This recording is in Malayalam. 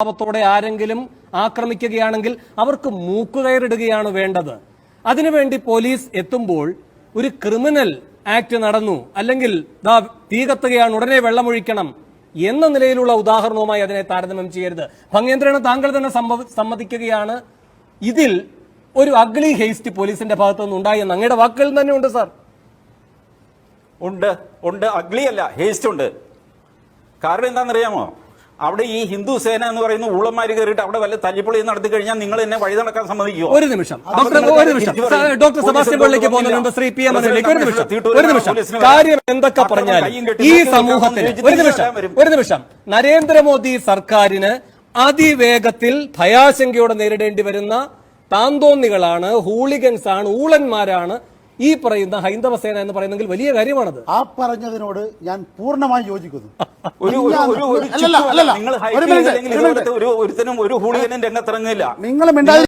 ഭാവത്തോടെ ആരെങ്കിലും ആക്രമിക്കുകയാണെങ്കിൽ അവർക്ക് മൂക്കുകയറിടുകയാണ് വേണ്ടത്. അതിനുവേണ്ടി പോലീസ് എത്തുമ്പോൾ ഒരു ക്രിമിനൽ ആക്ട് നടന്നു, അല്ലെങ്കിൽ തീ കത്തുകയാണ് ഉടനെ വെള്ളമൊഴിക്കണം എന്ന നിലയിലുള്ള ഉദാഹരണവുമായി അതിനെ താരതമ്യം ചെയ്യരുത്. ഭംഗേന്ദ്രന് താങ്കൾ തന്നെ സമ്മതിക്കുകയാണ് ഇതിൽ ഒരു അഗ്ലി ഹേസ്റ്റ് പോലീസിന്റെ ഭാഗത്തു നിന്ന് ഉണ്ടായി എന്ന് അങ്ങയുടെ വാക്കുകളിൽ തന്നെ ഉണ്ട് സാർ. ഉണ്ട് അഗ്ലി അല്ല, ഹേസ്റ്റ് ഉണ്ട്. കാരണം എന്താണെന്നറിയാമോ, അവിടെ ഈ ഹിന്ദു സേന എന്ന് പറയുന്ന ഊളന്മാര് കയറിയിട്ട് അവിടെ വല്ല തല്ലിപ്പൊളി നടത്തി കഴിഞ്ഞാൽ നിങ്ങൾ എന്നെ വഴി നടക്കാൻ സമ്മതിക്കുമോ? ഒരു നിമിഷം ഡോക്ടർ സെബാസ്റ്റ്യൻ പിള്ളയ്ക്ക് പോകുന്നുണ്ട്, ശ്രീ പി എം ഒരു നിമിഷം. കാര്യം എന്തൊക്കെ പറഞ്ഞാൽ ഈ സമൂഹത്തിന് ഒരു നിമിഷം നരേന്ദ്രമോദി സർക്കാരിന് അതിവേഗത്തിൽ ഭയാശങ്കയോടെ നേരിടേണ്ടി വരുന്ന താന്തോന്നികളാണ്, ഹൂളിഗൻസ് ആണ്, ഊളന്മാരാണ് ഈ പറയുന്ന ഹൈന്ദവ സേന എന്ന് പറയുന്നെങ്കിൽ വലിയ കാര്യമാണത്. ആ പറഞ്ഞതിനോട് ഞാൻ പൂർണ്ണമായി യോജിക്കുന്നു. നിങ്ങൾ ഒരുത്തനും ഒരു ഹൂളിഗനും രംഗത്തിറങ്ങില്ല. നിങ്ങൾ